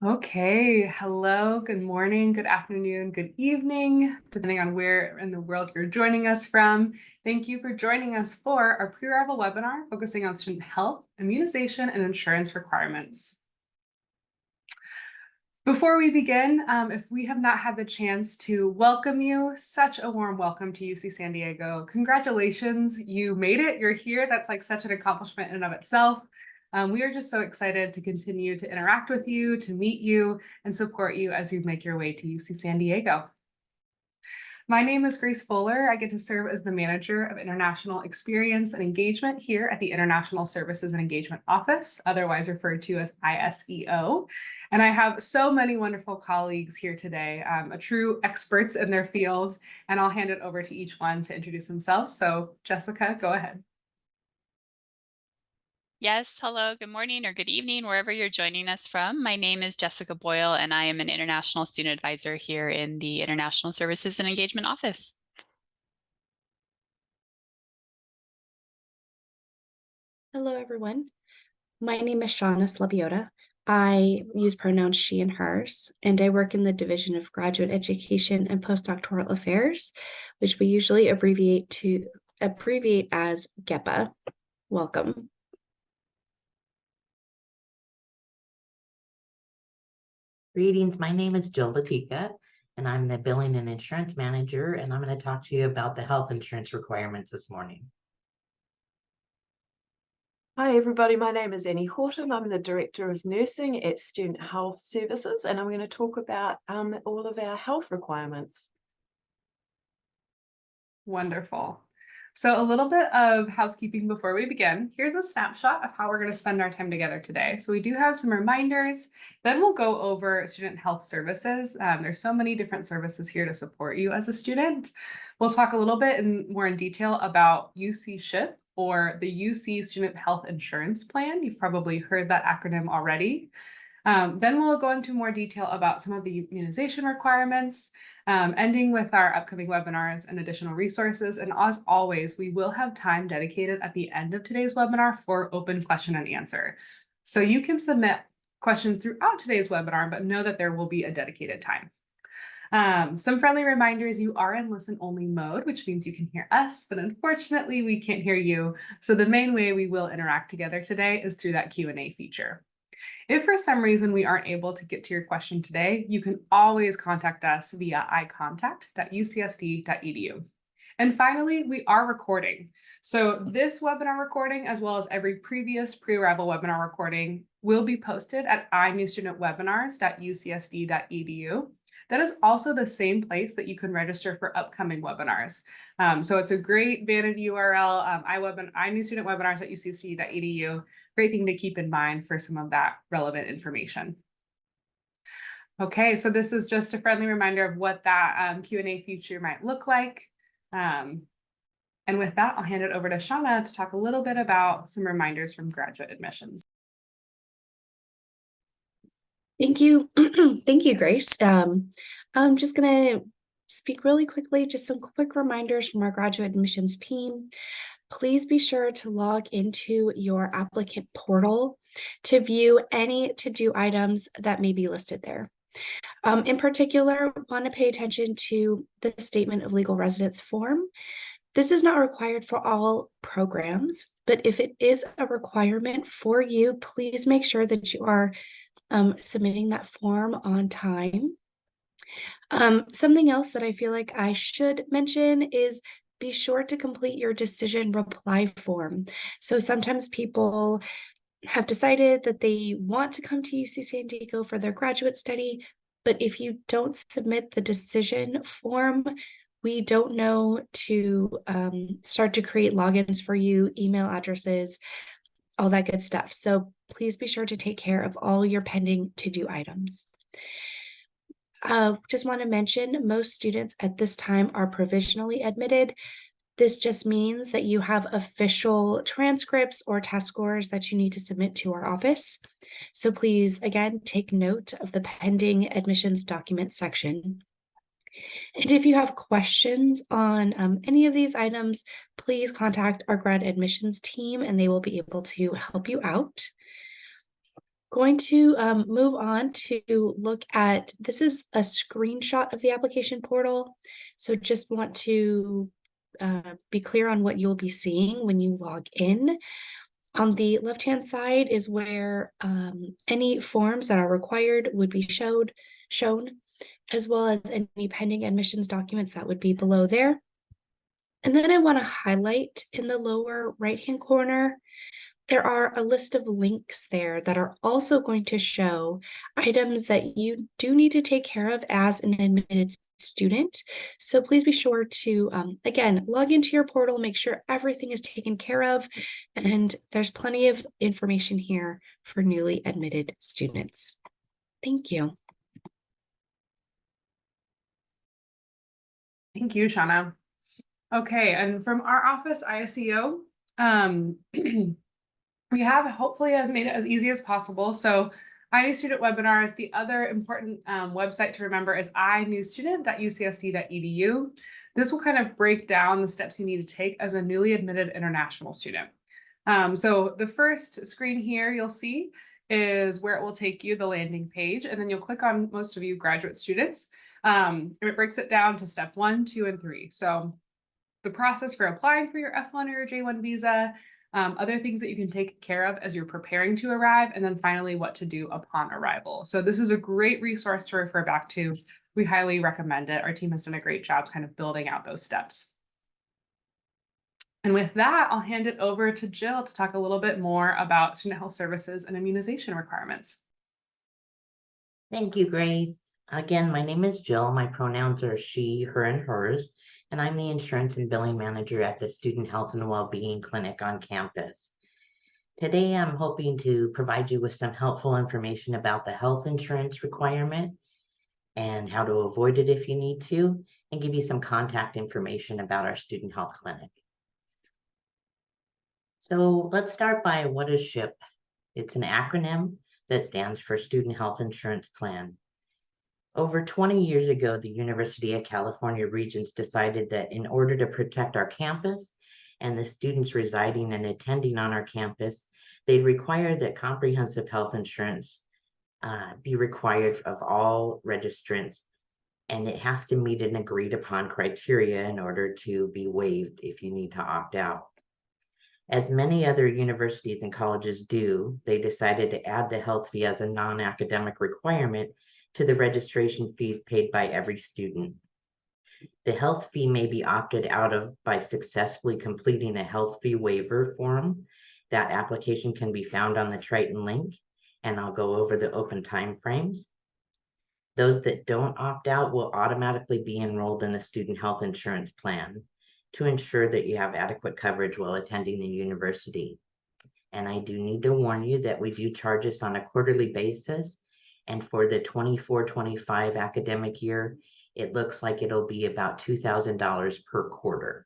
Okay, hello, good morning, good afternoon, good evening, depending on where in the world you're joining us from. Thank you for joining us for our pre-arrival webinar focusing on student health, immunization, and insurance requirements. Before we begin, if we have not had the chance to welcome you, such a warm welcome to UC San Diego. Congratulations, you made it, you're here. That's like such an accomplishment in and of itself. We are just so excited to continue to interact with you, to meet you, and support you as you make your way to UC San Diego. My name is Grace Fuller. I get to serve as the Manager of International Experience and Engagement here at the International Services and Engagement Office, otherwise referred to as ISEO. And I have so many wonderful colleagues here today, true experts in their fields, and I'll hand it over to each one to introduce themselves. So Jessica, go ahead. Yes, hello, good morning or good evening, wherever you're joining us from. My name is Jessica Boyle, and I am an International Student Advisor here in the International Services and Engagement Office. Hello, everyone. My name is Shauna Slaviota. I use pronouns she and hers, and I work in the Division of Graduate Education and Postdoctoral Affairs, which we usually abbreviate as GEPA. Welcome. Greetings, my name is Jill Batika, and I'm the Billing and Insurance Manager, and I'm going to talk to you about the health insurance requirements this morning. Hi everybody, my name is Annie Horton. I'm the Director of Nursing at Student Health Services, and I'm going to talk about all of our health requirements. Wonderful. So a little bit of housekeeping before we begin. Here's a snapshot of how we're going to spend our time together today. So we do have some reminders, then we'll go over student health services. There's so many different services here to support you as a student. We'll talk a little bit more in detail about UCSHIP, or the UC Student Health Insurance Plan. You've probably heard that acronym already. Then we'll go into more detail about some of the immunization requirements, ending with our upcoming webinars and additional resources. And as always, we will have time dedicated at the end of today's webinar for open question and answer. So you can submit questions throughout today's webinar, but know that there will be a dedicated time. Some friendly reminders: you are in listen only mode, which means you can hear us, but unfortunately we can't hear you. So the main way we will interact together today is through that Q&A feature. If for some reason we aren't able to get to your question today, you can always contact us via icontact.ucsd.edu. And finally, we are recording. So this webinar recording, as well as every previous pre-arrival webinar recording, will be posted at inewstudentwebinars.ucsd.edu. That is also the same place that you can register for upcoming webinars. So it's a great vanity URL, inewstudentwebinars.ucsd.edu. Great thing to keep in mind for some of that relevant information. Okay, so this is just a friendly reminder of what that Q&A feature might look like. And with that, I'll hand it over to Shauna to talk a little bit about some reminders from graduate admissions. Thank you. Thank you, Grace. I'm just going to speak really quickly, just some quick reminders from our graduate admissions team. Please be sure to log into your applicant portal to view any to-do items that may be listed there. In particular, want to pay attention to the Statement of Legal Residence form. This is not required for all programs, but if it is a requirement for you, please make sure that you are submitting that form on time. Something else that I feel like I should mention is be sure to complete your decision reply form. So sometimes people have decided that they want to come to UC San Diego for their graduate study, but if you don't submit the decision form, we don't know to start to create logins for you, email addresses, all that good stuff. So please be sure to take care of all your pending to-do items. Just want to mention, most students at this time are provisionally admitted. This just means that you have official transcripts or test scores that you need to submit to our office. So please, again, take note of the pending admissions document section. And if you have questions on any of these items, please contact our grad admissions team and they will be able to help you out. Going to move on to look at, this is a screenshot of the application portal. So just want to be clear on what you'll be seeing when you log in. On the left-hand side is where any forms that are required would be shown, as well as any pending admissions documents that would be below there. And then I want to highlight in the lower right-hand corner, there are a list of links there that are also going to show items that you do need to take care of as an admitted student. So please be sure to, again, log into your portal, make sure everything is taken care of, and there's plenty of information here for newly admitted students. Thank you. Thank you, Shauna. Okay, and from our office, ISEO, we have hopefully made it as easy as possible. So iNew Student Webinars, the other important website to remember is inewstudent.ucsd.edu. This will kind of break down the steps you need to take as a newly admitted international student. So the first screen here you'll see is where it will take you, the landing page, and then you'll click on, most of you graduate students, and it breaks it down to step 1, 2, and 3. So the process for applying for your F1 or your J1 visa, other things that you can take care of as you're preparing to arrive, and then finally what to do upon arrival. So this is a great resource to refer back to. We highly recommend it. Our team has done a great job kind of building out those steps. And with that, I'll hand it over to Jill to talk a little bit more about student health services and immunization requirements. Thank you, Grace. Again, my name is Jill. My pronouns are she, her, and hers, and I'm the insurance and billing manager at the Student Health and Wellbeing Clinic on campus. Today, I'm hoping to provide you with some helpful information about the health insurance requirement and how to avoid it if you need to, and give you some contact information about our student health clinic. So let's start by, what is SHIP? It's an acronym that stands for Student Health Insurance Plan. Over 20 years ago, the University of California Regents decided that in order to protect our campus and the students residing and attending on our campus, they require that comprehensive health insurance be required of all registrants, and it has to meet an agreed upon criteria in order to be waived if you need to opt out. As many other universities and colleges do, they decided to add the health fee as a non-academic requirement to the registration fees paid by every student. The health fee may be opted out of by successfully completing a health fee waiver form. That application can be found on the Triton link, and I'll go over the open timeframes. Those that don't opt out will automatically be enrolled in the student health insurance plan to ensure that you have adequate coverage while attending the university. And I do need to warn you that we do charge this on a quarterly basis. And for the 24-25 academic year, it looks like it'll be about $2,000 per quarter.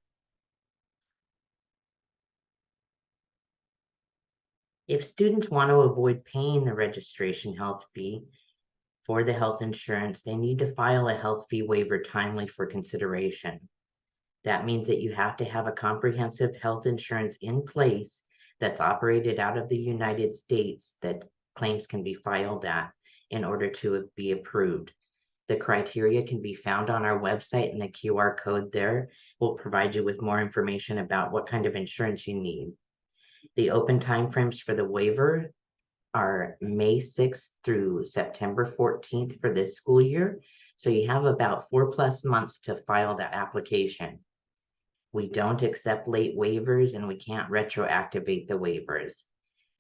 If students want to avoid paying the registration health fee for the health insurance, they need to file a health fee waiver timely for consideration. That means that you have to have a comprehensive health insurance in place that's operated out of the United States that claims can be filed at in order to be approved. The criteria can be found on our website, and the QR code there will provide you with more information about what kind of insurance you need. The open timeframes for the waiver are May 6th through September 14th for this school year. So you have about 4+ months to file that application. We don't accept late waivers, and we can't retroactivate the waivers.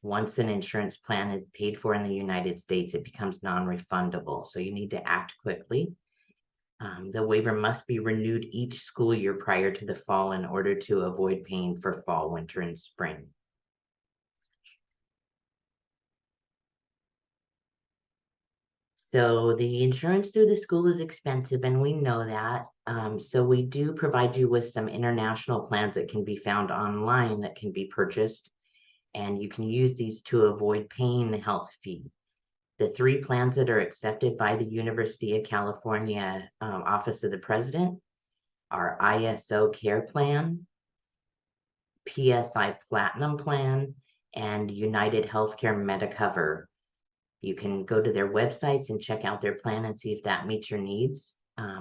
Once an insurance plan is paid for in the United States, it becomes non-refundable. So you need to act quickly. The waiver must be renewed each school year prior to the fall in order to avoid paying for fall, winter, and spring. So the insurance through the school is expensive, and we know that. So we do provide you with some international plans that can be found online that can be purchased, and you can use these to avoid paying the health fee. The 3 plans that are accepted by the University of California Office of the President are ISO Care Plan, PSI Platinum Plan, and United Healthcare MediCover. You can go to their websites and check out their plan and see if that meets your needs.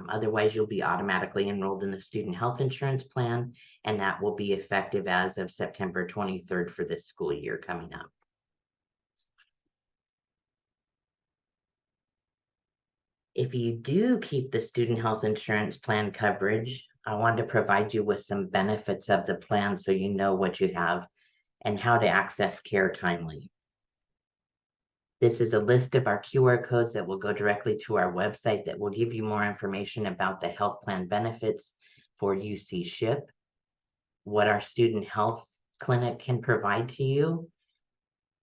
Otherwise, you'll be automatically enrolled in the student health insurance plan, and that will be effective as of September 23rd for this school year coming up. If you do keep the student health insurance plan coverage, I want to provide you with some benefits of the plan so you know what you have and how to access care timely. This is a list of our QR codes that will go directly to our website that will give you more information about the health plan benefits for UCSHIP, what our student health clinic can provide to you,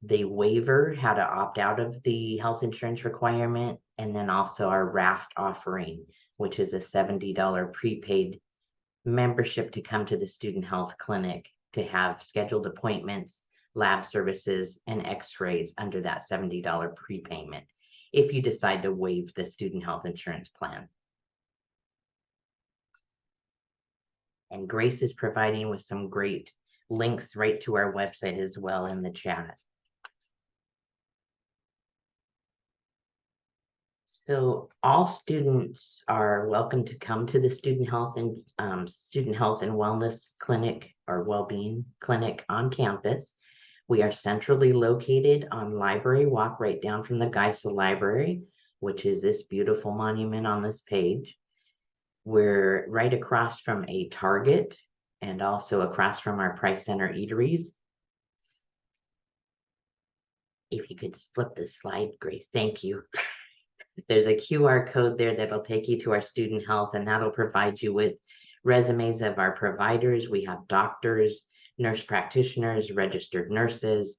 the waiver, how to opt out of the health insurance requirement, and then also our raft offering, which is a $70 prepaid membership to come to the student health clinic to have scheduled appointments, lab services, and x-rays under that $70 prepayment if you decide to waive the student health insurance plan. And Grace is providing with some great links right to our website as well in the chat. So all students are welcome to come to the student health and wellness clinic or well-being clinic on campus. We are centrally located on Library Walk, right down from the Geisel Library, which is this beautiful monument on this page. We're right across from a Target and also across from our Price Center eateries. If you could flip the slide, Grace, thank you. There's a QR code there that'll take you to our student health, and that'll provide you with resumes of our providers. We have doctors, nurse practitioners, registered nurses.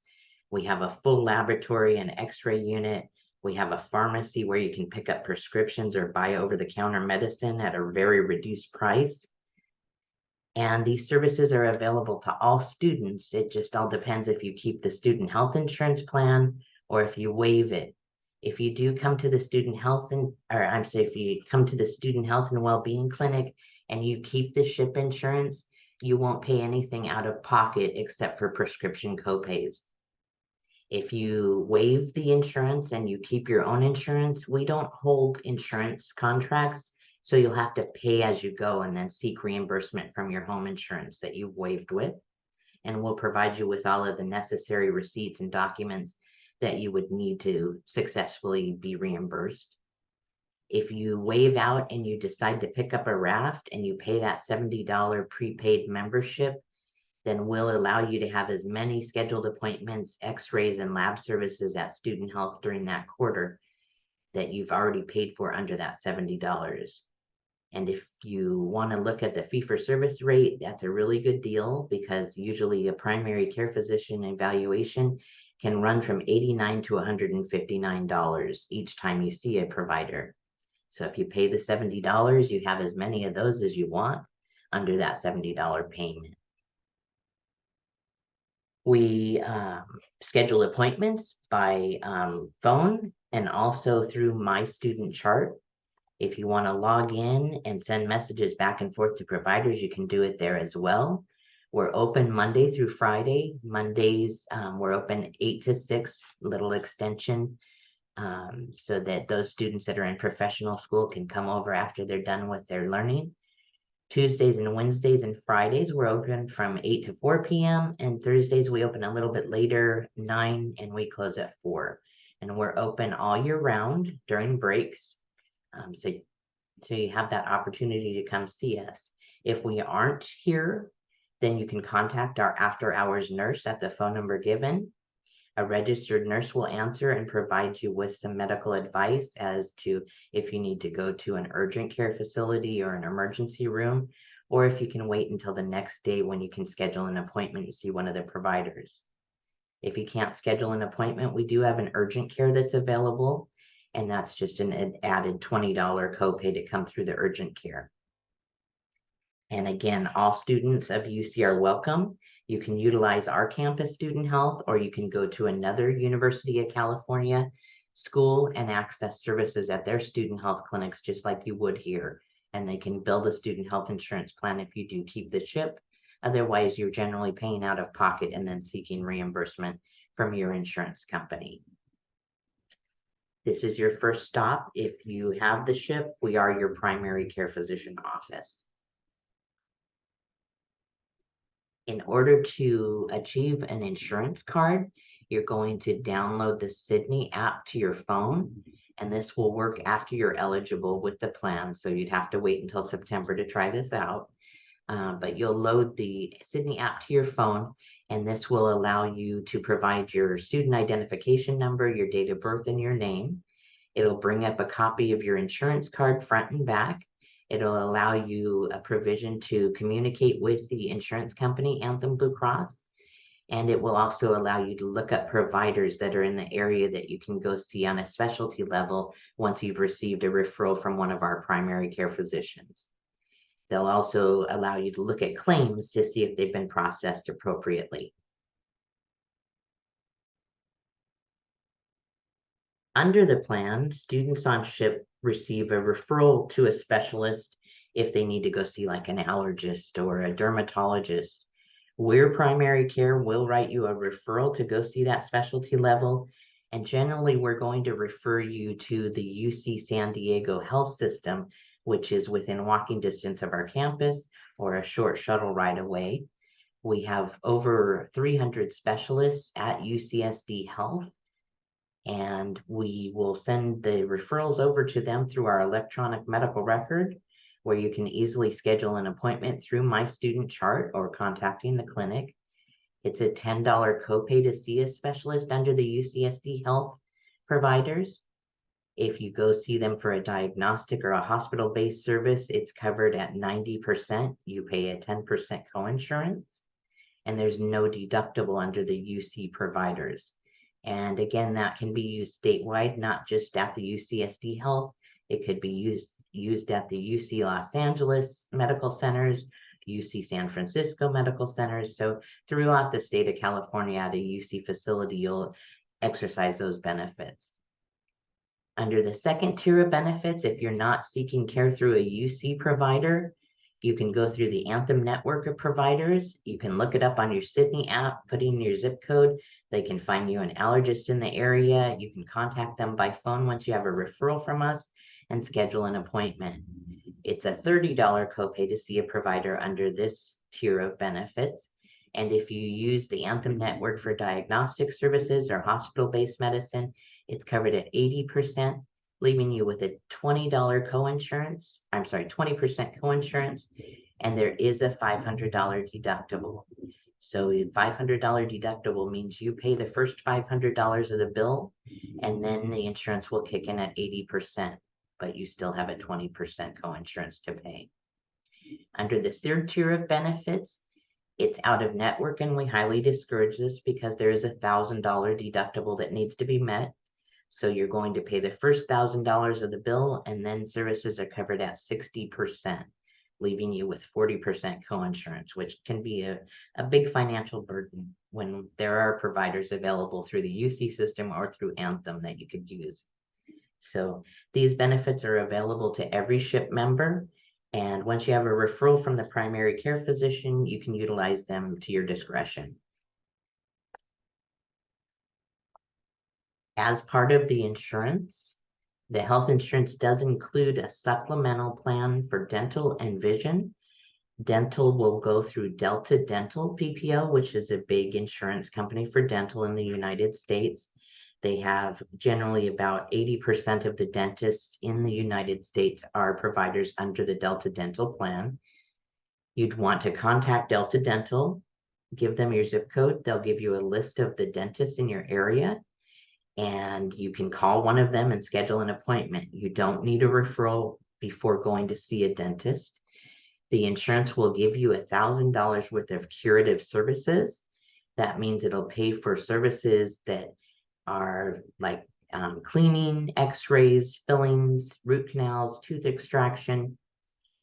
We have a full laboratory and x-ray unit. We have a pharmacy where you can pick up prescriptions or buy over-the-counter medicine at a very reduced price. And these services are available to all students. It just all depends if you keep the student health insurance plan or if you waive it. If you do come to the student health if you come to the student health and well-being clinic and you keep the SHIP insurance, you won't pay anything out of pocket except for prescription copays. If you waive the insurance and you keep your own insurance, we don't hold insurance contracts, so you'll have to pay as you go and then seek reimbursement from your home insurance that you've waived with. And we'll provide you with all of the necessary receipts and documents that you would need to successfully be reimbursed. If you waive out and you decide to pick up a raft and you pay that $70 prepaid membership, then we'll allow you to have as many scheduled appointments, x-rays, and lab services at student health during that quarter that you've already paid for under that $70. And if you want to look at the fee-for-service rate, that's a really good deal because usually a primary care physician evaluation can run from $89 to $159 each time you see a provider. So if you pay the $70, you have as many of those as you want under that $70 payment. We schedule appointments by phone and also through MYSTUDENTCHART. If you want to log in and send messages back and forth to providers, you can do it there as well. We're open Monday through Friday. Mondays, we're open 8 to 6, little extension, so that those students that are in professional school can come over after they're done with their learning. Tuesdays and Wednesdays and Fridays, we're open from 8 to 4 p.m. And Thursdays, we open a little bit later, 9, and we close at 4. And we're open all year round during breaks. So you have that opportunity to come see us. If we aren't here, then you can contact our after-hours nurse at the phone number given. A registered nurse will answer and provide you with some medical advice as to if you need to go to an urgent care facility or an emergency room, or if you can wait until the next day when you can schedule an appointment and see one of the providers. If you can't schedule an appointment, we do have an urgent care that's available, and that's just an added $20 copay to come through the urgent care. And again, all students of UC are welcome. You can utilize our campus student health, or you can go to another University of California school and access services at their student health clinics, just like you would here. And they can build a student health insurance plan if you do keep the SHIP. Otherwise, you're generally paying out of pocket and then seeking reimbursement from your insurance company. This is your first stop. If you have the SHIP, we are your primary care physician office. In order to achieve an insurance card, you're going to download the Sydney app to your phone, and this will work after you're eligible with the plan. So you'd have to wait until September to try this out. But you'll load the Sydney app to your phone, and this will allow you to provide your student identification number, your date of birth, and your name. It'll bring up a copy of your insurance card front and back. It'll allow you a provision to communicate with the insurance company, Anthem Blue Cross. And it will also allow you to look up providers that are in the area that you can go see on a specialty level once you've received a referral from one of our primary care physicians. They'll also allow you to look at claims to see if they've been processed appropriately. Under the plan, students on SHIP receive a referral to a specialist if they need to go see like an allergist or a dermatologist. We're primary care, we'll write you a referral to go see that specialty level. And generally, we're going to refer you to the UC San Diego Health System, which is within walking distance of our campus or a short shuttle ride away. We have over 300 specialists at UCSD Health, and we will send the referrals over to them through our electronic medical record, where you can easily schedule an appointment through MyStudentChart or contacting the clinic. It's a $10 copay to see a specialist under the UCSD Health providers. If you go see them for a diagnostic or a hospital-based service, it's covered at 90%. You pay a 10% coinsurance, and there's no deductible under the UC providers. And again, that can be used statewide, not just at the UCSD Health. It could be used at the UC Los Angeles medical centers, UC San Francisco medical centers. So throughout the state of California at a UC facility, you'll exercise those benefits. Under the second tier of benefits, if you're not seeking care through a UC provider, you can go through the Anthem network of providers. You can look it up on your Sydney app, put in your zip code. They can find you an allergist in the area. You can contact them by phone once you have a referral from us and schedule an appointment. It's a $30 copay to see a provider under this tier of benefits. And if you use the Anthem network for diagnostic services or hospital-based medicine, it's covered at 80%, leaving you with a $20 coinsurance, 20% coinsurance, and there is a $500 deductible. So a $500 deductible means you pay the first $500 of the bill, and then the insurance will kick in at 80%, but you still have a 20% coinsurance to pay. Under the third tier of benefits, it's out of network, and we highly discourage this because there is a $1,000 deductible that needs to be met. So you're going to pay the first $1,000 of the bill, and then services are covered at 60%, leaving you with 40% coinsurance, which can be a big financial burden when there are providers available through the UC system or through Anthem that you could use. So these benefits are available to every SHIP member. And once you have a referral from the primary care physician, you can utilize them to your discretion. As part of the insurance, the health insurance does include a supplemental plan for dental and vision. Dental will go through Delta Dental PPO, which is a big insurance company for dental in the United States. They have generally about 80% of the dentists in the United States are providers under the Delta Dental plan. You'd want to contact Delta Dental, give them your zip code. They'll give you a list of the dentists in your area, and you can call one of them and schedule an appointment. You don't need a referral before going to see a dentist. The insurance will give you $1,000 worth of curative services. That means it'll pay for services that are like cleaning, x-rays, fillings, root canals, tooth extraction.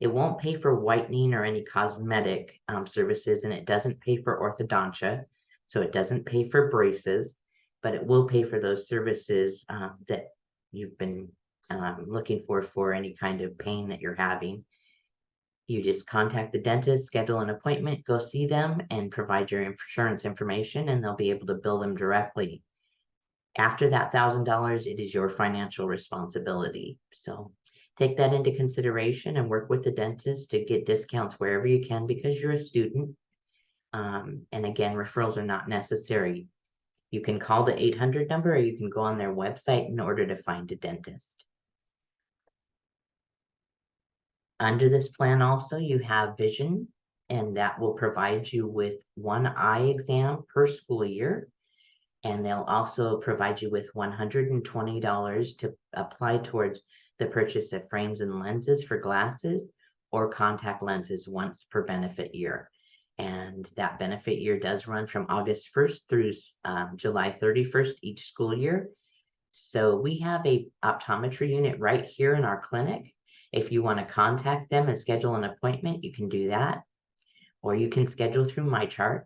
It won't pay for whitening or any cosmetic services, and it doesn't pay for orthodontia, so it doesn't pay for braces, but it will pay for those services that you've been looking for any kind of pain that you're having. You just contact the dentist, schedule an appointment, go see them, and provide your insurance information, and they'll be able to bill them directly. After that $1,000, it is your financial responsibility. So take that into consideration and work with the dentist to get discounts wherever you can because you're a student. And again, referrals are not necessary. You can call the 800 number or you can go on their website in order to find a dentist. Under this plan also, you have vision, and that will provide you with one eye exam per school year. And they'll also provide you with $120 to apply towards the purchase of frames and lenses for glasses or contact lenses once per benefit year. And that benefit year does run from August 1st through July 31st each school year. So we have a optometry unit right here in our clinic. If you want to contact them and schedule an appointment, you can do that. Or you can schedule through MyChart.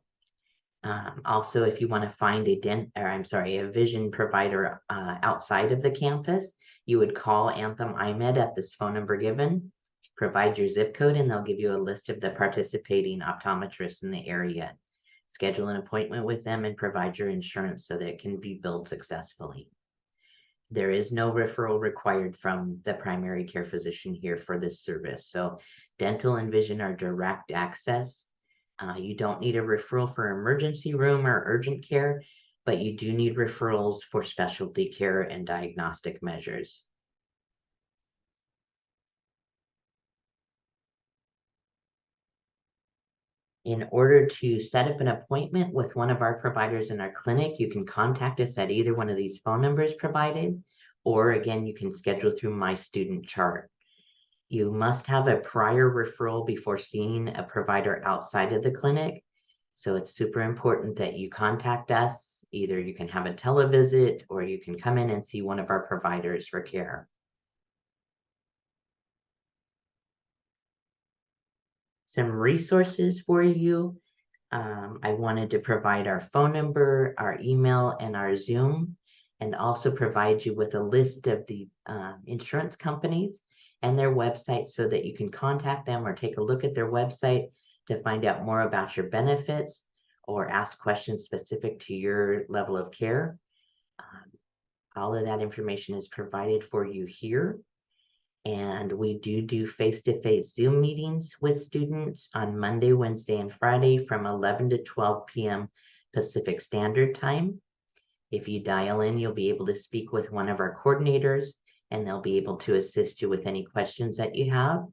Also, if you want to find a vision provider outside of the campus, you would call Anthem iMed at this phone number given, provide your zip code, and they'll give you a list of the participating optometrists in the area. Schedule an appointment with them and provide your insurance so that it can be billed successfully. There is no referral required from the primary care physician here for this service. So dental and vision are direct access. You don't need a referral for emergency room or urgent care, but you do need referrals for specialty care and diagnostic measures. In order to set up an appointment with one of our providers in our clinic, you can contact us at either one of these phone numbers provided, or again, you can schedule through MyStudentChart. You must have a prior referral before seeing a provider outside of the clinic. So it's super important that you contact us. Either you can have a televisit or you can come in and see one of our providers for care. Some resources for you. I wanted to provide our phone number, our email, and our Zoom, and also provide you with a list of the insurance companies and their websites so that you can contact them or take a look at their website to find out more about your benefits or ask questions specific to your level of care. All of that information is provided for you here. And we do face-to-face Zoom meetings with students on Monday, Wednesday, and Friday from 11 to 12 p.m. Pacific Standard Time. If you dial in, you'll be able to speak with one of our coordinators, and they'll be able to assist you with any questions that you have.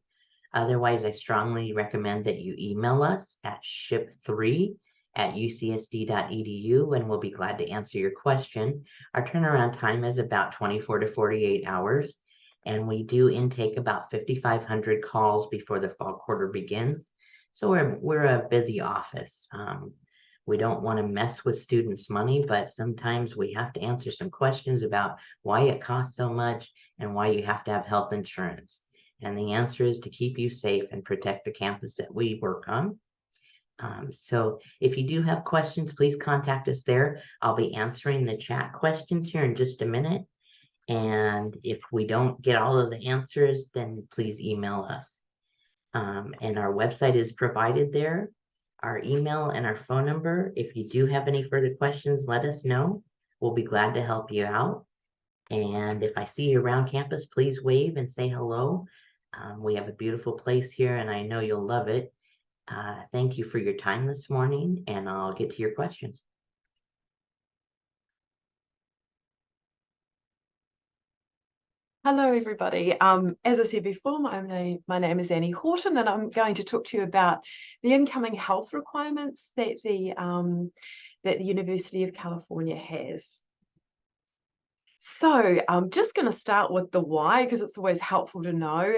Otherwise, I strongly recommend that you email us at ship3@ucsd.edu, and we'll be glad to answer your question. Our turnaround time is about 24 to 48 hours. And we do intake about 5,500 calls before the fall quarter begins. So we're a busy office. We don't want to mess with students' money, but sometimes we have to answer some questions about why it costs so much and why you have to have health insurance. And the answer is to keep you safe and protect the campus that we work on. So if you do have questions, please contact us there. I'll be answering the chat questions here in just a minute. And if we don't get all of the answers, then please email us. And our website is provided there, our email and our phone number. If you do have any further questions, let us know. We'll be glad to help you out. And if I see you around campus, please wave and say hello. We have a beautiful place here and I know you'll love it. Thank you for your time this morning, and I'll get to your questions. Hello, everybody. As I said before, my name is Annie Horton, and I'm going to talk to you about the incoming health requirements that the University of California has. So I'm just going to start with the why, because it's always helpful to know,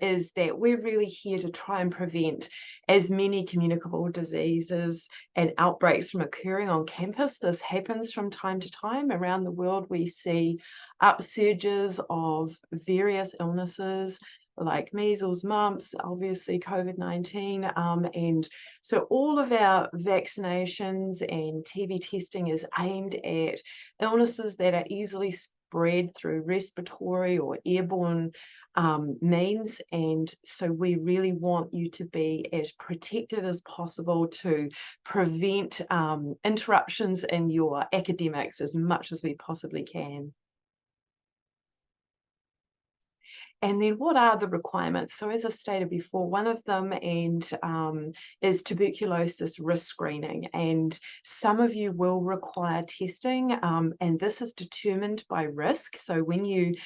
is that we're really here to try and prevent as many communicable diseases and outbreaks from occurring on campus. This happens from time to time around the world. We see upsurges of various illnesses like measles, mumps, obviously COVID-19. And so all of our vaccinations and TB testing is aimed at illnesses that are easily spread through respiratory or airborne means. And so we really want you to be as protected as possible to prevent interruptions in your academics as much as we possibly can. And then what are the requirements? So as I stated before, one of them is tuberculosis risk screening. And some of you will require testing, and this is determined by risk. So when you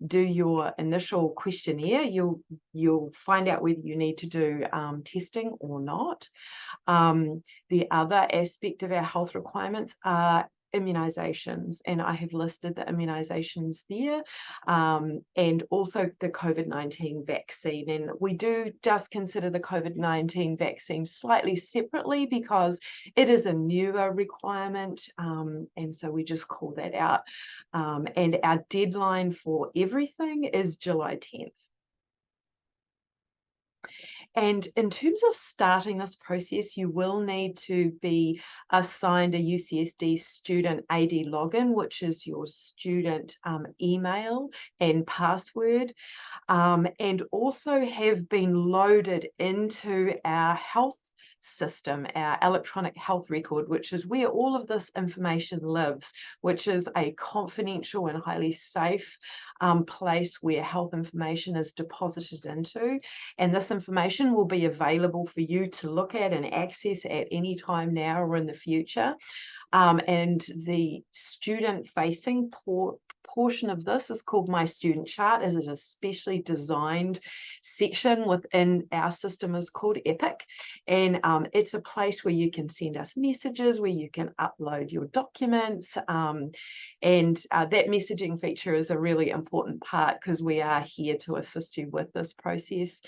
do your initial questionnaire, you'll find out whether you need to do testing or not. The other aspect of our health requirements are immunizations, and I have listed the immunizations there, and also the COVID-19 vaccine. And we do just consider the COVID-19 vaccine slightly separately because it is a newer requirement, and so we just call that out. And our deadline for everything is July 10th. And in terms of starting this process, you will need to be assigned a UCSD student AD login, which is your student email and password, and also have been loaded into our health system, our electronic health record, which is where all of this information lives, which is a confidential and highly safe place where health information is deposited into. And this information will be available for you to look at and access at any time now or in the future. And the student-facing portion of this is called MYSTUDENTCHART, as it is a specially designed section within our system is called EPIC. And it's a place where you can send us messages, where you can upload your documents. And that messaging feature is a really important part because we are here to assist you with this process.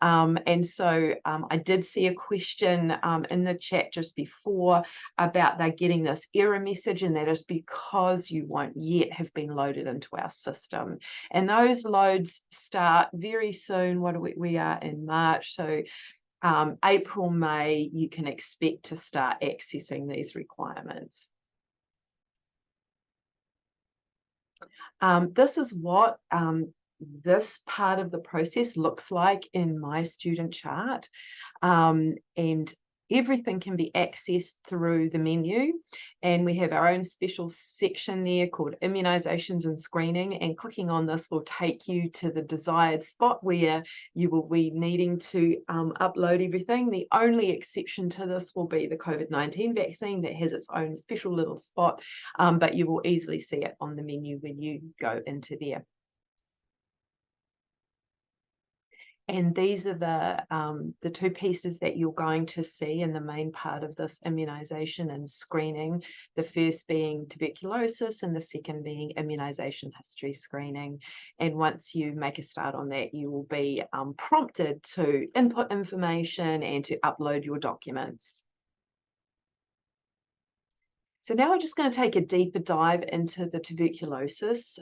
And so I did see a question in the chat just before about they're getting this error message, and that is because you won't yet have been loaded into our system. And those loads start very soon. We are in March, so April, May, you can expect to start accessing these requirements. This is what this part of the process looks like in MYSTUDENTCHART, and everything can be accessed through the menu, and we have our own special section there called Immunizations and Screening, and clicking on this will take you to the desired spot where you will be needing to upload everything. The only exception to this will be the COVID-19 vaccine that has its own special little spot, but you will easily see it on the menu when you go into there. And these are the two pieces that you're going to see in the main part of this immunization and screening, the first being tuberculosis and the second being immunization history screening. And once you make a start on that, you will be prompted to input information and to upload your documents. So now I'm just going to take a deeper dive into the tuberculosis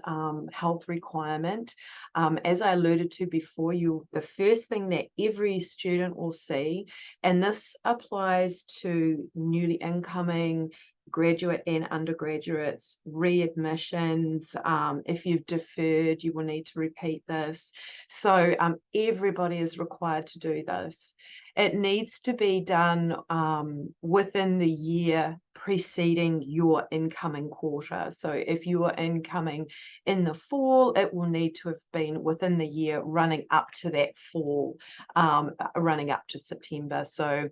health requirement. As I alluded to before, the first thing that every student will see, and this applies to newly incoming graduate and undergraduates, readmissions. If you've deferred, you will need to repeat this. So everybody is required to do this. It needs to be done within the year preceding your incoming quarter. So if you are incoming in the fall, it will need to have been within the year running up to that fall, running up to September. So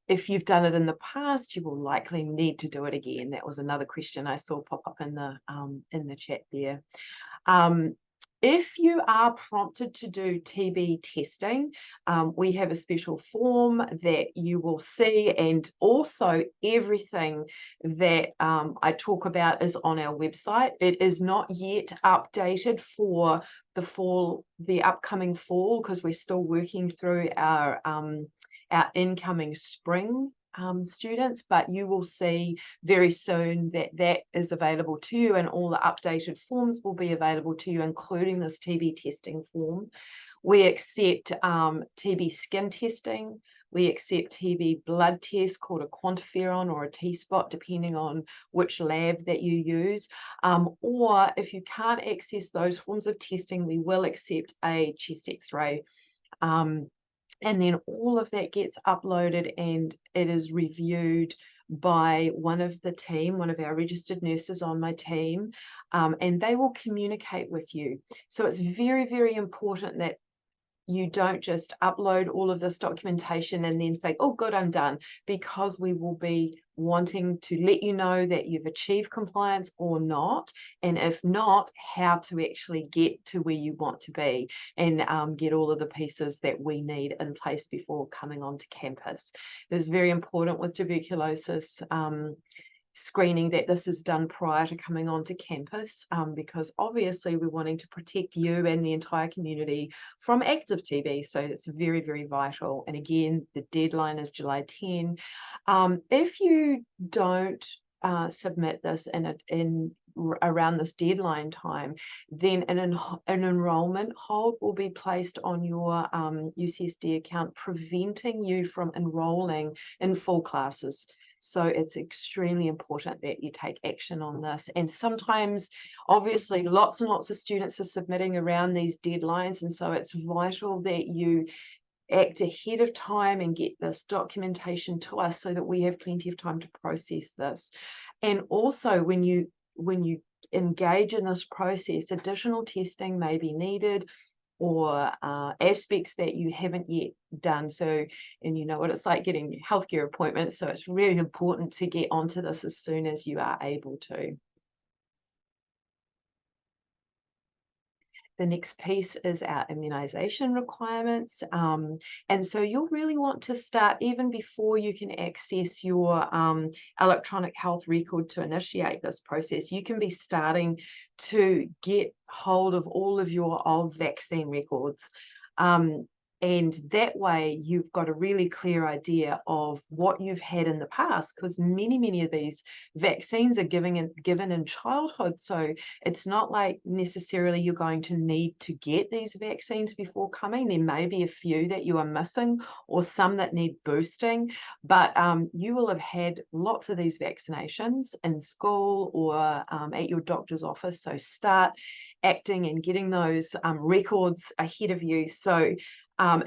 if you've done it in the past, you will likely need to do it again. That was another question I saw pop up in the chat there. If you are prompted to do TB testing, we have a special form that you will see, and also everything that I talk about is on our website. It is not yet updated for the upcoming fall, because we're still working through our incoming spring students, but you will see very soon that that is available to you, and all the updated forms will be available to you, including this TB testing form. We accept TB skin testing, We accept TB blood tests called a quantiferon or a T-spot, depending on which lab that you use. Or if you can't access those forms of testing, we will accept a chest X-ray. And then all of that gets uploaded and it is reviewed by one of the team, one of our registered nurses on my team, and they will communicate with you. So it's very, very important that you don't just upload all of this documentation and then say, oh, good, I'm done, because we will be wanting to let you know that you've achieved compliance or not, and if not, how to actually get to where you want to be and get all of the pieces that we need in place before coming onto campus. It's very important with tuberculosis screening that this is done prior to coming onto campus, because obviously we're wanting to protect you and the entire community from active TB. So it's very, very vital. And again, the deadline is July 10. If you don't submit this in around this deadline time, then an enrollment hold will be placed on your UCSD account, preventing you from enrolling in full classes. So it's extremely important that you take action on this. And sometimes, obviously, lots and lots of students are submitting around these deadlines. And so it's vital that you act ahead of time and get this documentation to us so that we have plenty of time to process this. And also, when you engage in this process, additional testing may be needed, or aspects that you haven't yet done. So, and you know what it's like getting healthcare appointments. So it's really important to get onto this as soon as you are able to. The next piece is our immunization requirements. And so you'll really want to start even before you can access your electronic health record to initiate this process. You can be starting to get hold of all of your old vaccine records. And that way you've got a really clear idea of what you've had in the past, because many of these vaccines are given in childhood. So it's not like necessarily you're going to need to get these vaccines before coming. There may be a few that you are missing or some that need boosting, but you will have had lots of these vaccinations in school or at your doctor's office. So start acting and getting those records ahead of you. So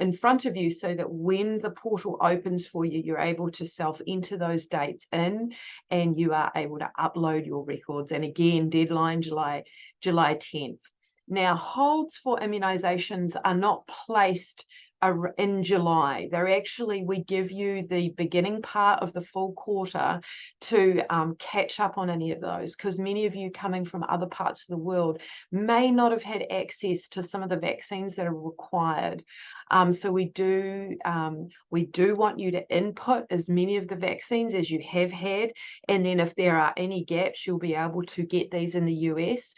in front of you, so that when the portal opens for you, you're able to self-enter those dates in and you are able to upload your records. And again, deadline July 10th. Now, holds for immunizations are not placed in July. They're actually, we give you the beginning part of the full quarter to catch up on any of those, because many of you coming from other parts of the world may not have had access to some of the vaccines that are required. So we do want you to input as many of the vaccines as you have had, and then if there are any gaps, you'll be able to get these in the US.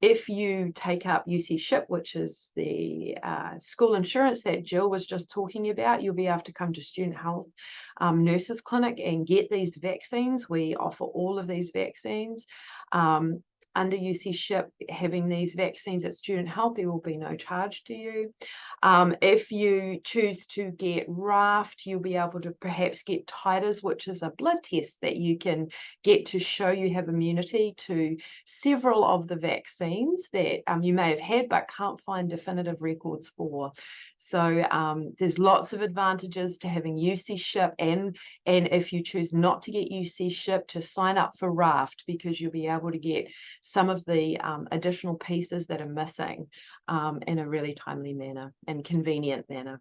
If you take up UCSHIP, which is the school insurance that Jill was just talking about, you'll be able to come to Student Health Nurses Clinic and get these vaccines. We offer all of these vaccines. Under UCSHIP, having these vaccines at Student Health, there will be no charge to you. If you choose to get RAFT, you'll be able to perhaps get titers, which is a blood test that you can get to show you have immunity to several of the vaccines that you may have had but can't find definitive records for. So there's lots of advantages to having UCSHIP, and if you choose not to get UCSHIP, to sign up for RAFT, because you'll be able to get some of the additional pieces that are missing in a really timely manner and convenient manner.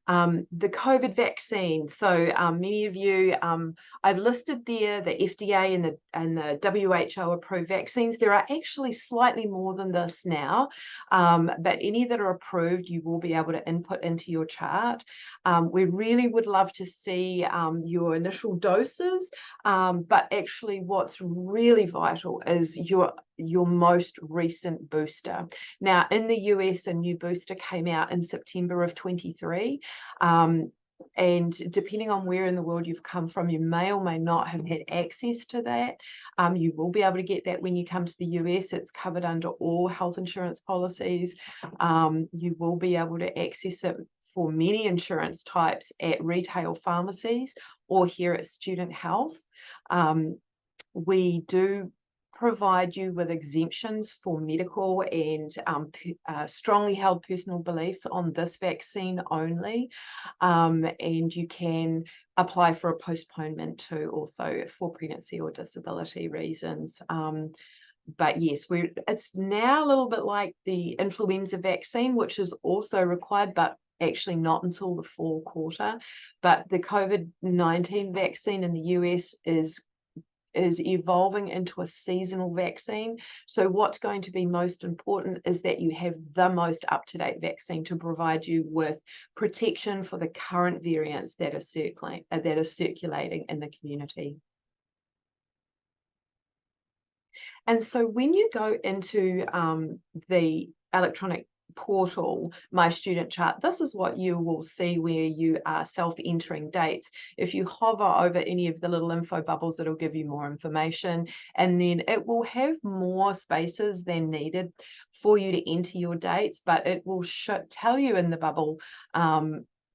The COVID vaccine. So many of you, I've listed there the FDA and the WHO approved vaccines. There are actually slightly more than this now, but any that are approved, you will be able to input into your chart. We really would love to see your initial doses, but actually what's really vital is your most recent booster. Now, in the US, a new booster came out in September of 23. And depending on where in the world you've come from, you may or may not have had access to that. You will be able to get that when you come to the US. It's covered under all health insurance policies. You will be able to access it for many insurance types at retail pharmacies or here at Student Health. We do provide you with exemptions for medical and strongly held personal beliefs on this vaccine only. And you can apply for a postponement too, also for pregnancy or disability reasons. But yes, it's now a little bit like the influenza vaccine, which is also required, but actually not until the fall quarter. But the COVID-19 vaccine in the US is evolving into a seasonal vaccine. So what's going to be most important is that you have the most up-to-date vaccine to provide you with protection for the current variants that are circulating in the community. And so when you go into the electronic portal, My Student Chart, this is what you will see where you are self-entering dates. If you hover over any of the little info bubbles, it'll give you more information, and then it will have more spaces than needed for you to enter your dates, but it will tell you in the bubble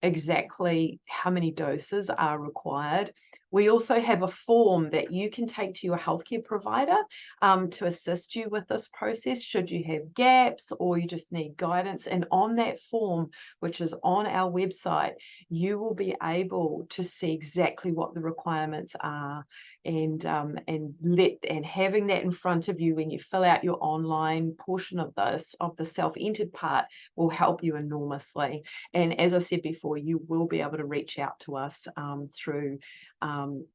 exactly how many doses are required. We also have a form that you can take to your healthcare provider to assist you with this process should you have gaps or you just need guidance. And on that form, which is on our website, you will be able to see exactly what the requirements are, and having that in front of you when you fill out your online portion of the self-entered part will help you enormously. And as I said before, you will be able to reach out to us through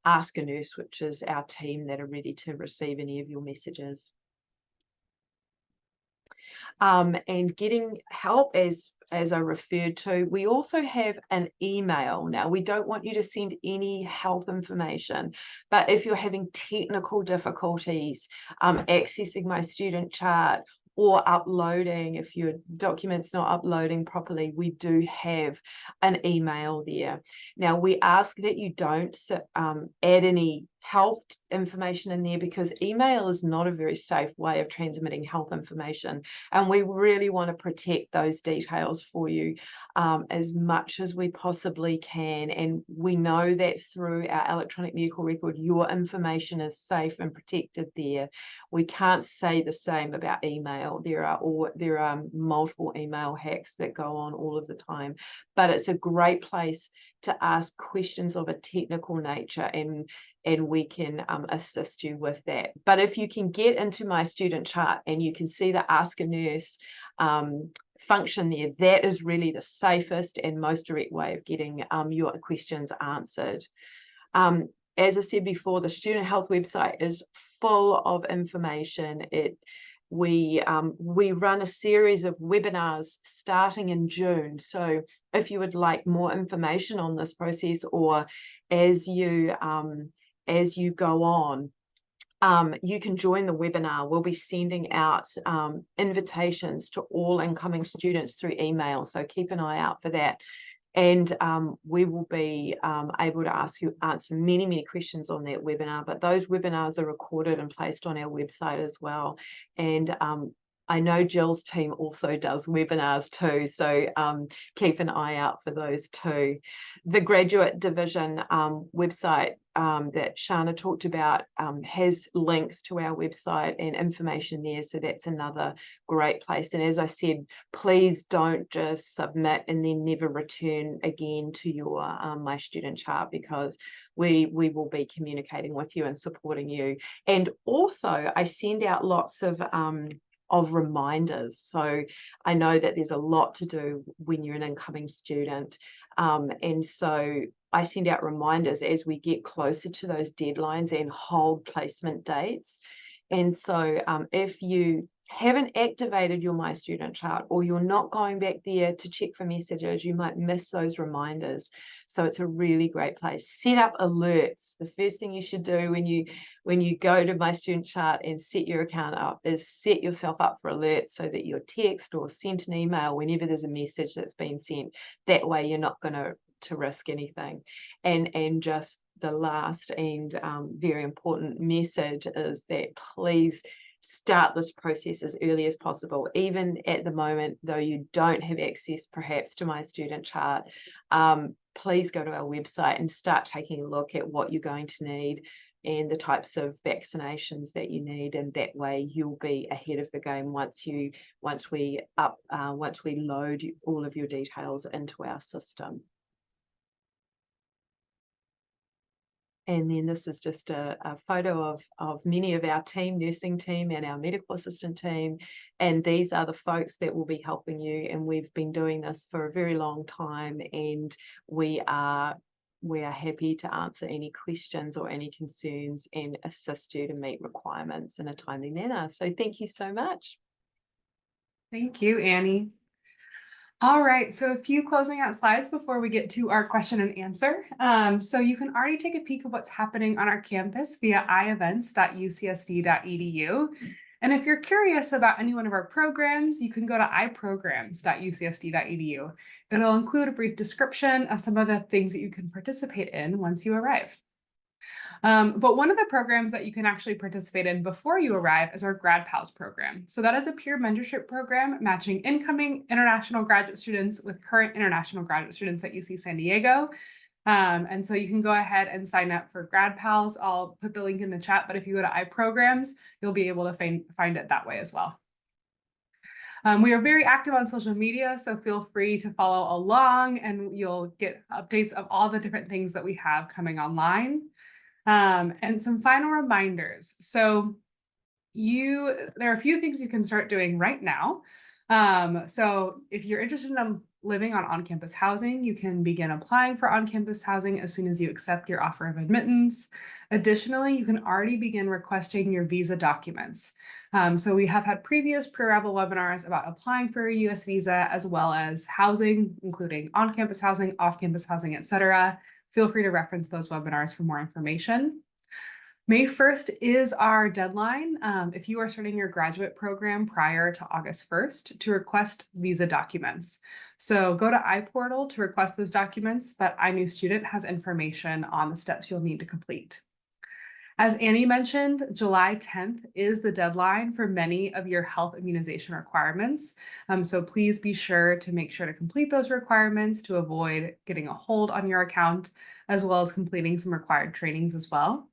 Ask a Nurse, which is our team that are ready to receive any of your messages. And getting help, as I referred to, we also have an email. Now, we don't want you to send any health information, but if you're having technical difficulties accessing My Student Chart or uploading, if your document's not uploading properly, we do have an email there. Now, we ask that you don't add any health information in there, because email is not a very safe way of transmitting health information, and we really want to protect those details for you as much as we possibly can. And we know that through our electronic medical record, your information is safe and protected there. We can't say the same about email. There are multiple email hacks that go on all of the time, but it's a great place to ask questions of a technical nature, and we can assist you with that. But if you can get into My Student Chart and you can see the Ask a Nurse function there, that is really the safest and most direct way of getting your questions answered. As I said before, the Student Health website is full of information. We run a series of webinars starting in June. So if you would like more information on this process, or as you go on, you can join the webinar. We'll be sending out invitations to all incoming students through email, so keep an eye out for that. And we will be able to answer many, many questions on that webinar, but those webinars are recorded and placed on our website as well. And I know Jill's team also does webinars too, so keep an eye out for those too. The graduate division website that Shana talked about has links to our website and information there, so that's another great place. And as I said, please don't just submit and then never return again to your My Student Chart, because we will be communicating with you and supporting you. And also I send out lots of reminders. So I know that there's a lot to do when you're an incoming student. And so I send out reminders as we get closer to those deadlines and hold placement dates. And so if you haven't activated your My Student Chart, or you're not going back there to check for messages, you might miss those reminders. So it's a really great place. Set up alerts. The first thing you should do when you go to My Student Chart and set your account up is set yourself up for alerts, so that you're text or sent an email whenever there's a message that's been sent. That way you're not going to risk anything. And just the last and very important message is that please start this process as early as possible. Even at the moment, though you don't have access perhaps to My Student Chart, please go to our website and start taking a look at what you're going to need and the types of vaccinations that you need, and that way you'll be ahead of the game once we load all of your details into our system. And then this is just a photo of many of our team, nursing team and our medical assistant team. And these are the folks that will be helping you. And we've been doing this for a very long time, and we are happy to answer any questions or any concerns and assist you to meet requirements in a timely manner. So thank you so much. Thank you, Annie. All right, so a few closing out slides before we get to our question and answer. So you can already take a peek of what's happening on our campus via ievents.ucsd.edu. And if you're curious about any one of our programs, you can go to iprograms.ucsd.edu. It'll include a brief description of some of the things that you can participate in once you arrive. But one of the programs that you can actually participate in before you arrive is our Grad Pals program. So that is a peer mentorship program matching incoming international graduate students with current international graduate students at UC San Diego. And so you can go ahead and sign up for Grad Pals. I'll put the link in the chat, but if you go to iPrograms, you'll be able to find it that way as well. We are very active on social media, so feel free to follow along and you'll get updates of all the different things that we have coming online. And some final reminders. So there are a few things you can start doing right now. So if you're interested in living on-campus housing, you can begin applying for on-campus housing as soon as you accept your offer of admittance. Additionally, you can already begin requesting your visa documents. So we have had previous pre-arrival webinars about applying for a US visa, as well as housing, including on-campus housing, off-campus housing, etc. Feel free to reference those webinars for more information. May 1st is our deadline if you are starting your graduate program prior to August 1st to request visa documents. So go to iPortal to request those documents, but iNewStudent has information on the steps you'll need to complete. As Annie mentioned, July 10th is the deadline for many of your health immunization requirements. So please be sure to complete those requirements to avoid getting a hold on your account, as well as completing some required trainings as well.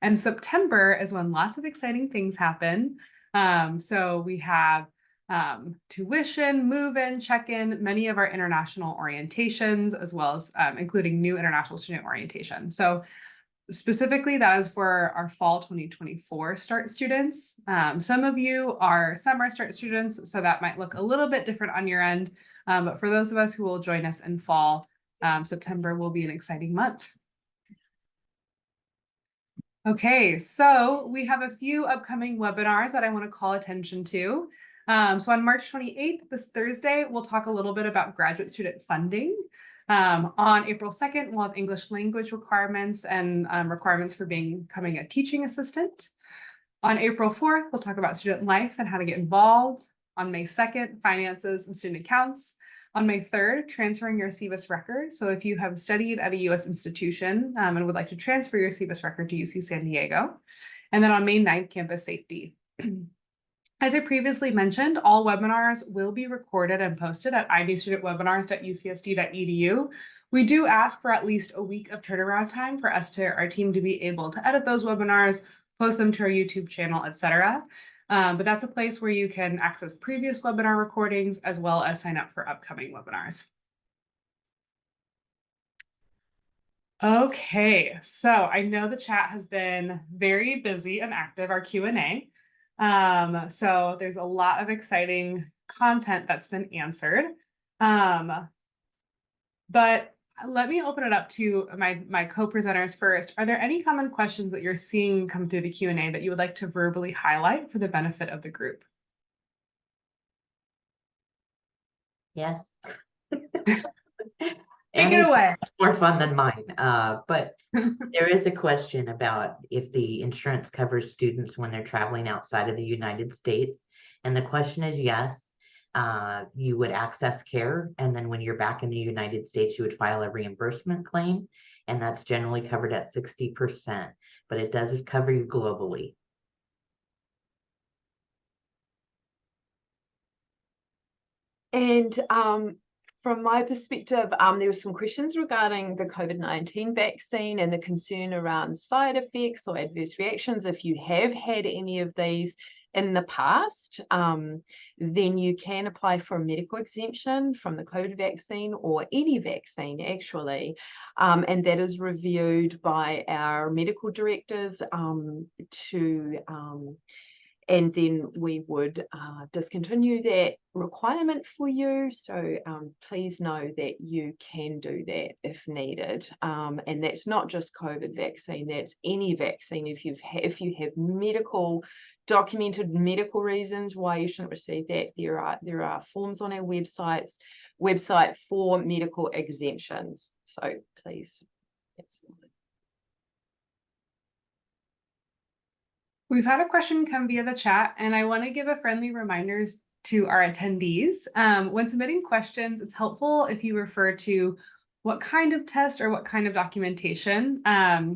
And September is when lots of exciting things happen. So we have tuition, move-in, check-in, many of our international orientations, as well as including new international student orientation. So specifically, that is for our fall 2024 start students. Some of you are summer start students, so that might look a little bit different on your end. But for those of us who will join us in fall, September will be an exciting month. Okay, so we have a few upcoming webinars that I want to call attention to. So on March 28th, this Thursday, we'll talk a little bit about graduate student funding. On April 2nd, we'll have English language requirements and requirements for becoming a teaching assistant. On April 4th, we'll talk about student life and how to get involved. On May 2nd, finances and student accounts. On May 3rd, transferring your CVIS record. So if you have studied at a U.S. institution and would like to transfer your CVIS record to UC San Diego. And then on May 9th, campus safety. As I previously mentioned, all webinars will be recorded and posted at idstudentwebinars.ucsd.edu. We do ask for at least a week of turnaround time for our team to be able to edit those webinars, post them to our YouTube channel, etc. But that's a place where you can access previous webinar recordings as well as sign up for upcoming webinars. Okay, so I know the chat has been very busy and active, our Q&A. So there's a lot of exciting content that's been answered. But let me open it up to my co-presenters first. Are there any common questions that you're seeing come through the Q&A that you would like to verbally highlight for the benefit of the group? Yes. Take it away. More fun than mine. But there is a question about if the insurance covers students when they're traveling outside of the United States. And the question is yes. You would access care, and then when you're back in the United States, you would file a reimbursement claim, and that's generally covered at 60%, but it does cover you globally. And from my perspective, there were some questions regarding the COVID-19 vaccine and the concern around side effects or adverse reactions. If you have had any of these in the past, then you can apply for a medical exemption from the COVID vaccine or any vaccine actually. And that is reviewed by our medical directors and then we would discontinue that requirement for you. So please know that you can do that if needed. And that's not just COVID vaccine, that's any vaccine. If you have documented medical reasons why you shouldn't receive that, there are forms on our website for medical exemptions. So please, absolutely. We've had a question come via the chat, and I want to give a friendly reminders to our attendees. When submitting questions, it's helpful if you refer to what kind of test or what kind of documentation.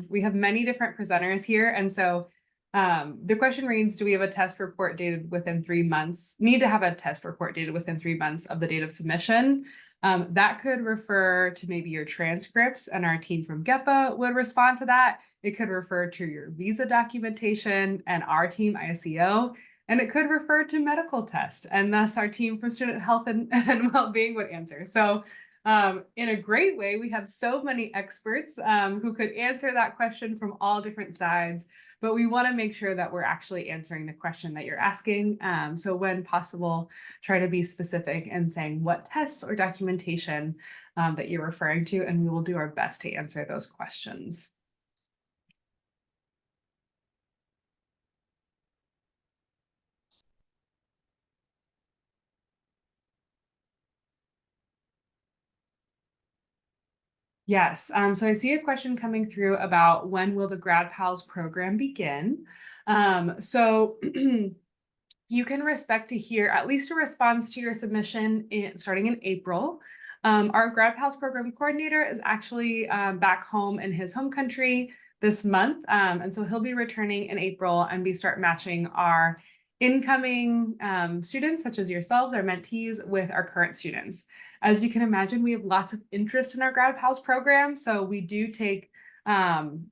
We have many different presenters here, and so the question reads, do we have a test report dated within 3 months? Need to have a test report dated within 3 months of the date of submission. That could refer to maybe your transcripts, and our team from GEPA would respond to that. It could refer to your visa documentation and our team, ISEO, and it could refer to medical tests, and thus our team from Student Health and Wellbeing would answer. So in a great way, we have so many experts who could answer that question from all different sides, but we want to make sure that we're actually answering the question that you're asking. So when possible, try to be specific and saying what tests or documentation that you're referring to, and we will do our best to answer those questions. Yes, so I see a question coming through about when will the Grad Pals program begin? So you can expect to hear at least a response to your submission starting in April. Our Grad Pals program coordinator is actually back home in his home country this month, and so he'll be returning in April, and we start matching our incoming students, such as yourselves, our mentees, with our current students. As you can imagine, we have lots of interest in our Grad Pals program, so we do take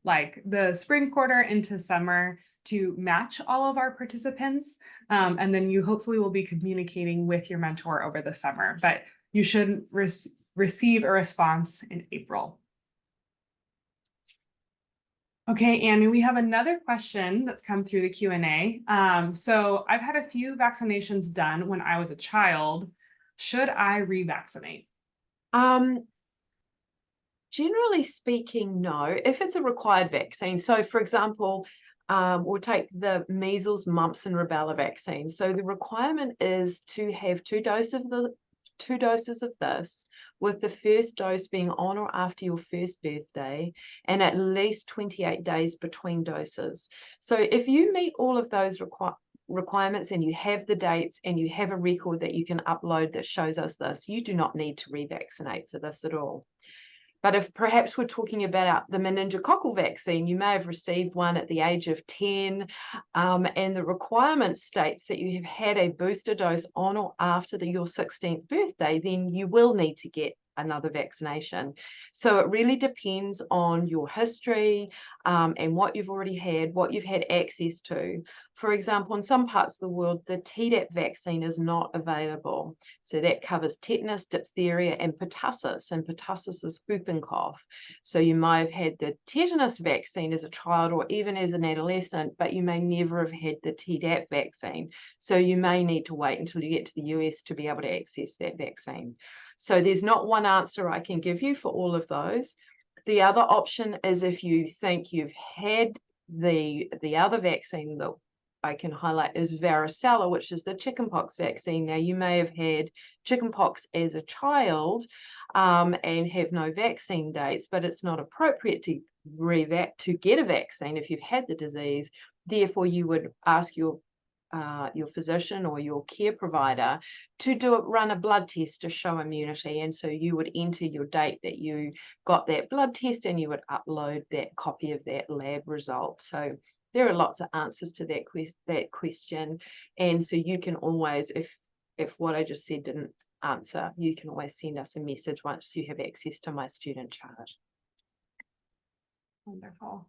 like the spring quarter into summer to match all of our participants, and then you hopefully will be communicating with your mentor over the summer, but you should receive a response in April. Okay, Annie, we have another question that's come through the Q&A. So I've had a few vaccinations done when I was a child. Should I revaccinate? Generally speaking, no. If it's a required vaccine, so for example, we'll take the measles, mumps, and rubella vaccine. So the requirement is to have two doses of this, with the first dose being on or after your first birthday, and at least 28 days between doses. So if you meet all of those requirements and you have the dates and you have a record that you can upload that shows us this, you do not need to revaccinate for this at all. But if perhaps we're talking about the meningococcal vaccine, you may have received one at the age of 10, and the requirement states that you have had a booster dose on or after your 16th birthday, then you will need to get another vaccination. So it really depends on your history and what you've already had, what you've had access to. For example, in some parts of the world, the Tdap vaccine is not available. So that covers tetanus, diphtheria, and pertussis. And pertussis is whooping cough. So you might have had the tetanus vaccine as a child or even as an adolescent, but you may never have had the Tdap vaccine. So you may need to wait until you get to the US to be able to access that vaccine. So there's not one answer I can give you for all of those. The other option is if you think you've had the other vaccine that I can highlight is varicella, which is the chickenpox vaccine. Now, you may have had chickenpox as a child and have no vaccine dates, but it's not appropriate to get a vaccine if you've had the disease. Therefore, you would ask your physician or your care provider to run a blood test to show immunity, and so you would enter your date that you got that blood test and you would upload that copy of that lab result. So there are lots of answers to that question, and so you can always, if what I just said didn't answer, you can always send us a message once you have access to my student chart. Wonderful.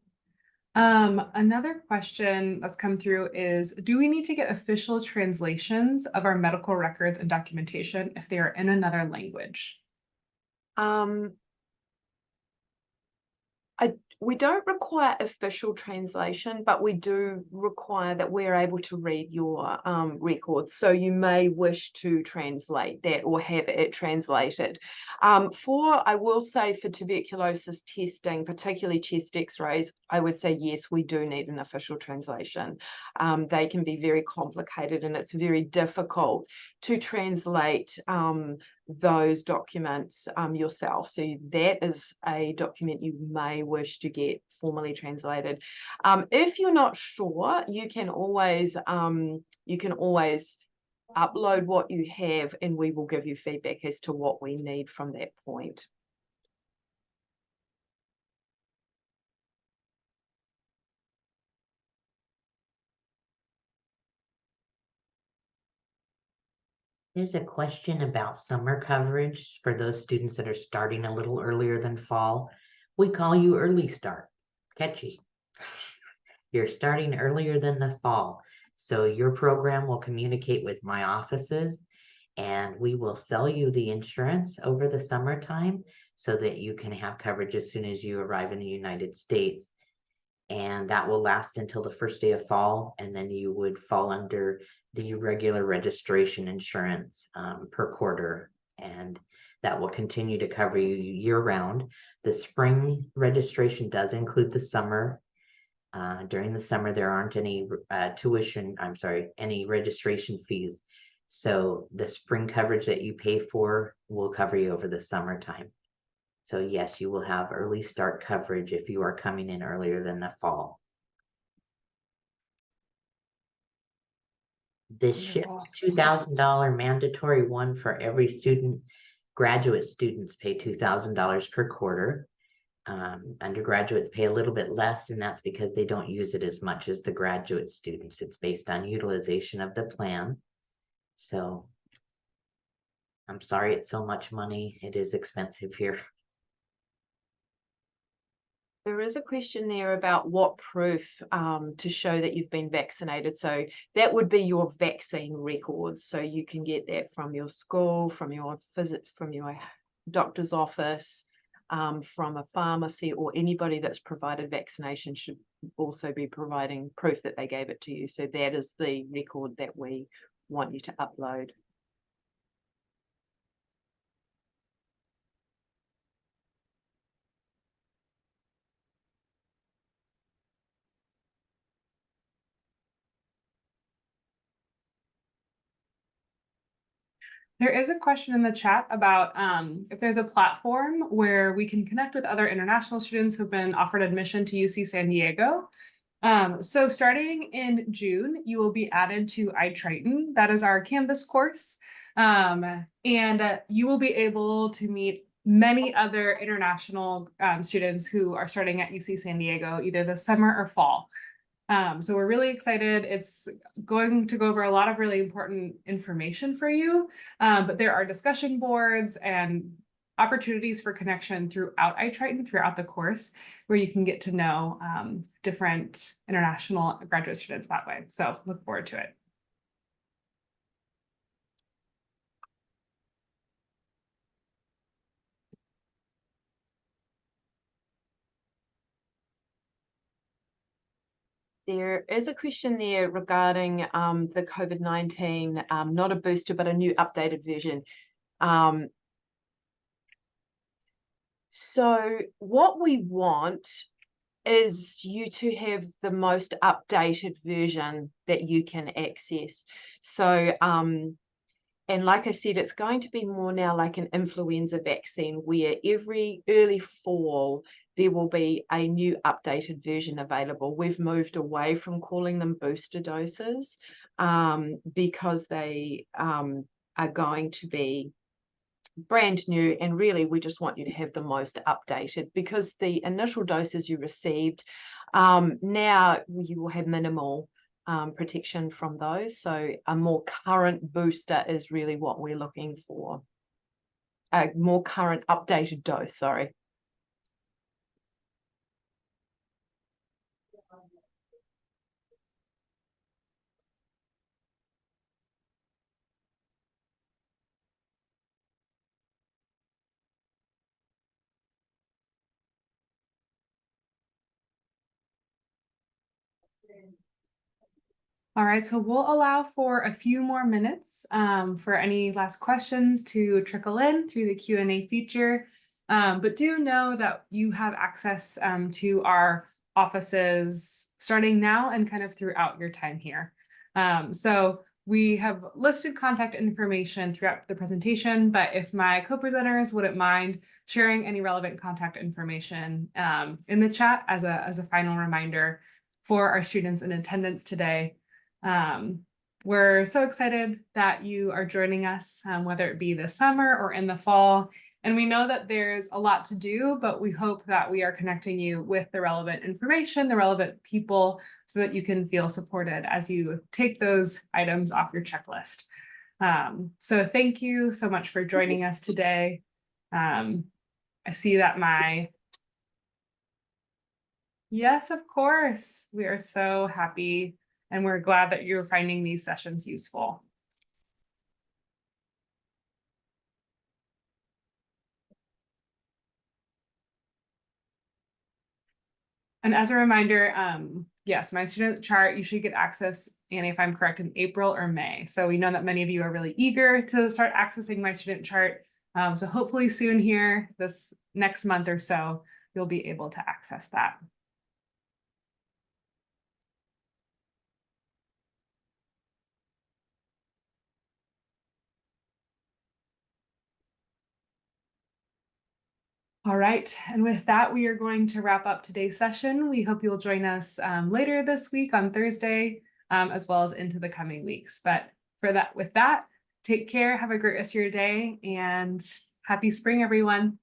Another question that's come through is, do we need to get official translations of our medical records and documentation if they are in another language? We don't require official translation, but we do require that we're able to read your records. So you may wish to translate that or have it translated. I will say for tuberculosis testing, particularly chest x-rays, I would say yes, we do need an official translation. They can be very complicated and it's very difficult to translate those documents yourself. So that is a document you may wish to get formally translated. If you're not sure, you can always upload what you have and we will give you feedback as to what we need from that point. There's a question about summer coverage for those students that are starting a little earlier than fall. We call you early start. Catchy. You're starting earlier than the fall. So your program will communicate with my offices and we will sell you the insurance over the summertime so that you can have coverage as soon as you arrive in the United States. And that will last until the first day of fall, and then you would fall under the regular registration insurance per quarter, and that will continue to cover you year-round. The spring registration does include the summer. During the summer, there aren't any any registration fees. So the spring coverage that you pay for will cover you over the summertime. So yes, you will have early start coverage if you are coming in earlier than the fall. The SHIP $2,000 mandatory one for every student. Graduate students pay $2,000 per quarter. Undergraduates pay a little bit less, and that's because they don't use it as much as the graduate students. It's based on utilization of the plan. So I'm sorry it's so much money. It is expensive here. There is a question there about what proof to show that you've been vaccinated. So that would be your vaccine records. So you can get that from your school, from your doctor's office, from a pharmacy, or anybody that's provided vaccination should also be providing proof that they gave it to you. So that is the record that we want you to upload. There is a question in the chat about if there's a platform where we can connect with other international students who've been offered admission to UC San Diego. So starting in June, you will be added to iTriton. That is our Canvas course. And you will be able to meet many other international students who are starting at UC San Diego, either this summer or fall. So we're really excited. It's going to go over a lot of really important information for you, but there are discussion boards and opportunities for connection throughout iTriton, throughout the course, where you can get to know different international graduate students that way. So look forward to it. There is a question there regarding the COVID-19, not a booster, but a new updated version. So what we want is you to have the most updated version that you can access. So, and like I said, it's going to be more now like an influenza vaccine, where every early fall, there will be a new updated version available. We've moved away from calling them booster doses because they are going to be brand new, and really we just want you to have the most updated, because the initial doses you received, now you will have minimal protection from those. So a more current booster is really what we're looking for. A more current updated dose, sorry. All right, so we'll allow for a few more minutes for any last questions to trickle in through the Q&A feature. But do know that you have access to our offices starting now and kind of throughout your time here. So we have listed contact information throughout the presentation, but if my co-presenters wouldn't mind sharing any relevant contact information in the chat as a final reminder for our students in attendance today. We're so excited that you are joining us, whether it be this summer or in the fall. And we know that there's a lot to do, but we hope that we are connecting you with the relevant information, the relevant people, so that you can feel supported as you take those items off your checklist. So thank you so much for joining us today. I see that Yes, of course. We are so happy and we're glad that you're finding these sessions useful. And as a reminder, yes, my student chart, you should get access, Annie, if I'm correct, in April or May. So we know that many of you are really eager to start accessing my student chart. So hopefully soon here, this next month or so, you'll be able to access that. All right, and with that, we are going to wrap up today's session. We hope you'll join us later this week on Thursday, as well as into the coming weeks. But with that, take care, have a great rest of your day, and happy spring, everyone.